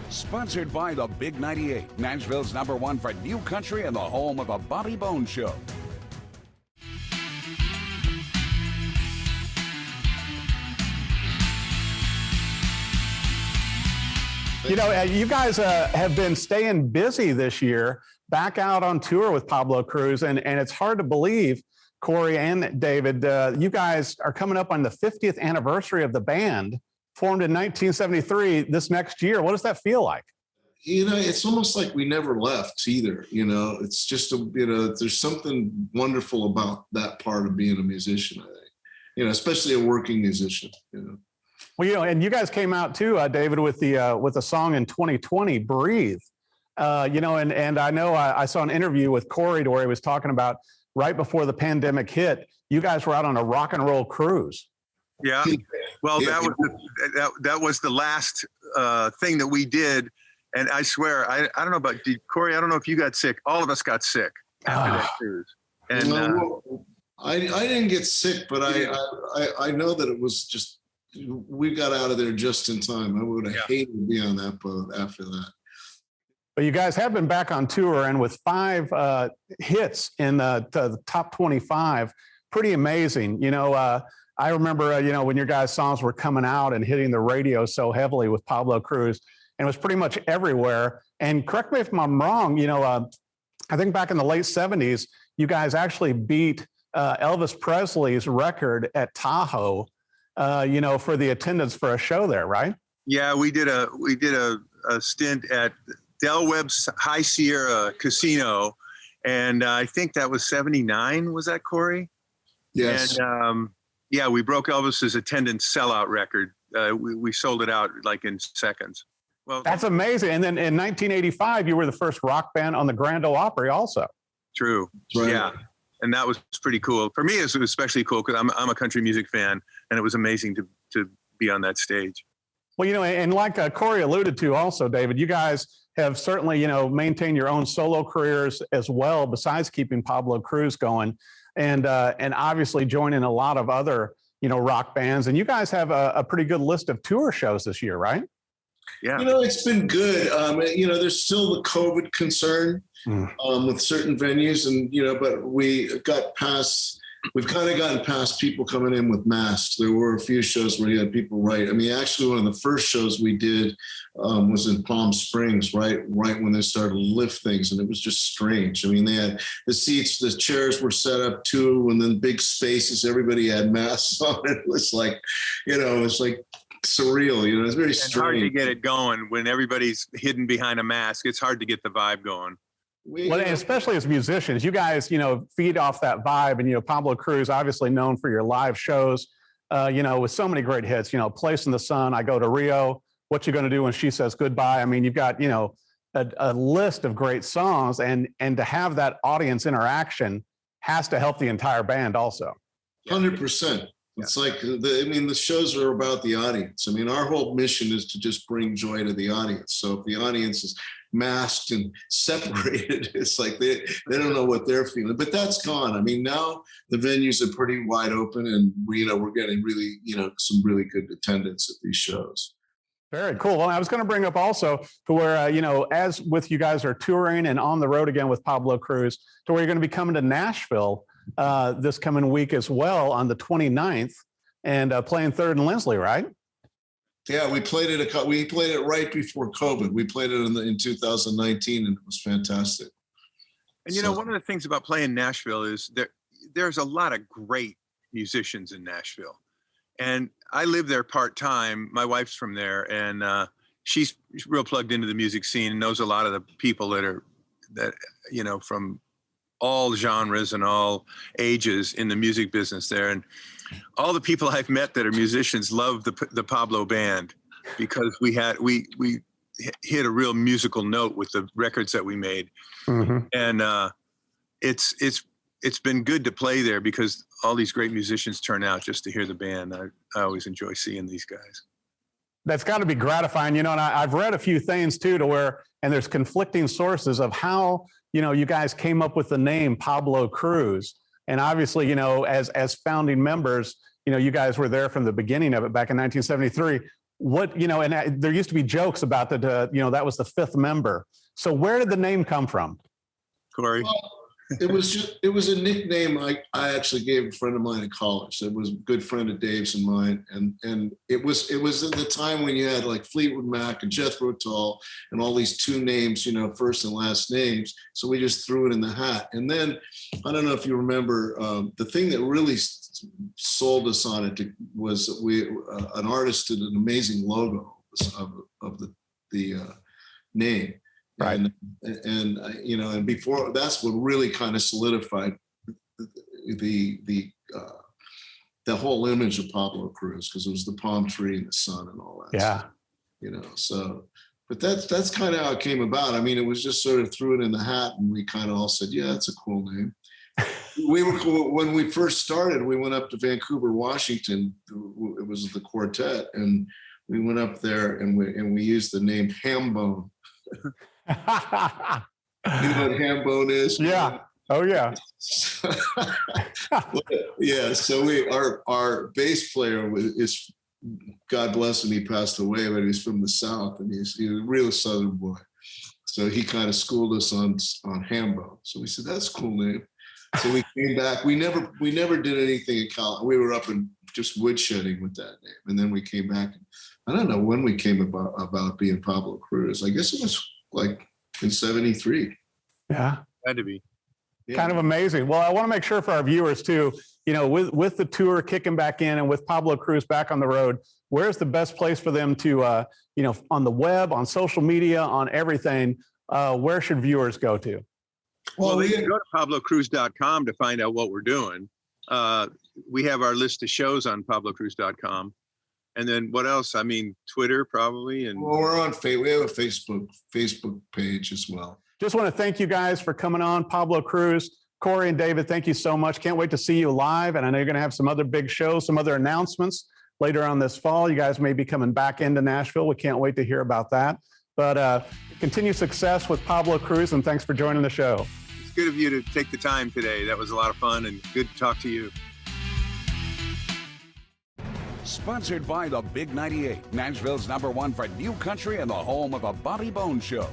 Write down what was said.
Sponsored by the Big 98, Nashville's #1 for new country and the home of the Bobby Bones Show. You know, you guys have been staying busy this year, back out on tour with Pablo Cruise, and it's hard to believe, Cory and David, you guys are coming up on the 50th anniversary of the band, formed in 1973 this next year. What does that feel like? You know, it's almost like we never left either. You know, it's just, there's something wonderful about that part of being a musician, I think, especially a working musician, Well, and you guys came out too, David, with the song in 2020, "Breathe." And I know I saw an interview with Cory where he was talking about right before the pandemic hit, you guys were out on a rock and roll cruise. Yeah, well, that was the last thing that we did, and I swear, I don't know about Cory. I don't know if you got sick. All of us got sick after that cruise, and I didn't get sick, but I know that it was just. We got out of there just in time. I would have hated to be on that boat after that. But you guys have been back on tour, and with 5 hits in the top 25, pretty amazing. I remember, when your guys' songs were coming out and hitting the radio so heavily with Pablo Cruise, and it was pretty much everywhere. And correct me if I'm wrong, I think back in the late 70s, you guys actually beat Elvis Presley's record at Tahoe. For the attendance for a show there, right? Yeah, we did a stint at Del Webb's High Sierra Casino, and I think that was 79. Was that, Cory? Yes. And we broke Elvis's attendance sellout record. We sold it out like in seconds. Well, that's amazing. And then in 1985, you were the first rock band on the Grand Ole Opry, also. True. Right. Yeah. And that was pretty cool. For me, it was especially cool because I'm a country music fan, and it was amazing to be on that stage. Well, and like Cory alluded to also, David, you guys have certainly, maintained your own solo careers as well, besides keeping Pablo Cruise going, and obviously joining a lot of other, rock bands. And you guys have a pretty good list of tour shows this year, right? Yeah. It's been good. There's still the COVID concern with certain venues, and but we've kind of gotten past people coming in with masks. There were a few shows where you had people actually one of the first shows we did was in Palm Springs, right when they started to lift things, and it was just strange. They had the seats, the chairs were set up too, and then big spaces, everybody had masks on. It was like, it's like surreal, it's very strange. It's hard to get it going when everybody's hidden behind a mask. It's hard to get the vibe going. Well, and especially as musicians, you guys, feed off that vibe. And, Pablo Cruise, obviously known for your live shows, with so many great hits, Place in the Sun, I Go to Rio, What You Gonna Do When She Says Goodbye. You've got, a list of great songs, and to have that audience interaction has to help the entire band also. 100%. It's like, the shows are about the audience. Our whole mission is to just bring joy to the audience. So if the audience is masked and separated, it's like they don't know what they're feeling. But that's gone. Now the venues are pretty wide open, and we're getting really, some really good attendance at these shows. Very cool. Well, I was going to bring up also to where, as with you guys are touring and on the road again with Pablo Cruise, to where you're going to be coming to Nashville this coming week as well on the 29th, and playing Third and Lindsley, right? Yeah, we played it right before COVID. We played it in 2019, and it was fantastic. And one of the things about playing Nashville is there's a lot of great musicians in Nashville, and I live there part-time. My wife's from there, and she's real plugged into the music scene and knows a lot of the people that from all genres and all ages in the music business there. And all the people I've met that are musicians love the Pablo band, because we hit a real musical note with the records that we made. Mm-hmm. And it's been good to play there because all these great musicians turn out just to hear the band. I always enjoy seeing these guys. That's got to be gratifying, and I've read a few things too, to where, and there's conflicting sources of how, you guys came up with the name Pablo Cruise. And obviously, as founding members, you guys were there from the beginning of it back in 1973. what, you know, and there used to be jokes about that, you know, that was the fifth member. So where did the name come from? Corey? Well, it was a nickname I actually gave a friend of mine in college. It was a good friend of Dave's and mine. And it was at the time when you had like Fleetwood Mac and Jethro Tull and all these two names, you know, first and last names. So we just threw it in the hat. And then, I don't know if you remember, the thing that really sold us on it was an artist did an amazing logo of the name. Right. And you know, and before, that's what really kind of solidified the whole image of Pablo Cruise, because it was the palm tree and the sun and all that. Yeah. Stuff, you know, so, but that's kind of how it came about. I mean, it was just sort of threw it in the hat, and we kind of all said, yeah, that's a cool name. We were cool. When we first started, we went up to Vancouver, Washington. It was the quartet, and we went up there and we used the name Hambone. You know what ham bone is? Yeah. Oh yeah. Yeah. So our bass player is, God bless him, he passed away, but he's from the South, and he's a real Southern boy. So he kind of schooled us on ham bone. So we said, that's a cool name. So we came back. We never did anything in college. We were up in just woodshedding with that name, and then we came back. I don't know when we came about being Pablo Cruise. I guess it was like in 73. Yeah. Had to be. Yeah. Kind of amazing. Well, I want to make sure for our viewers too, you know, with the tour kicking back in and with Pablo Cruise back on the road, where's the best place for them to, you know, on the web, on social media, on everything, where should viewers go to? Well, they can go to pablocruise.com to find out what we're doing. We have our list of shows on pablocruise.com. And then what else? I mean, Twitter probably. And well, we're on we have a Facebook page as well. Just want to thank you guys for coming on. Pablo Cruise, Cory and David, thank you so much. Can't wait to see you live. And I know you're going to have some other big shows, some other announcements later on this fall. You guys may be coming back into Nashville. We can't wait to hear about that. But continued success with Pablo Cruise, and thanks for joining the show. It's good of you to take the time today. That was a lot of fun, and good to talk to you. Sponsored by the Big 98, Nashville's #1 for new country and the home of a Bobby Bones Show.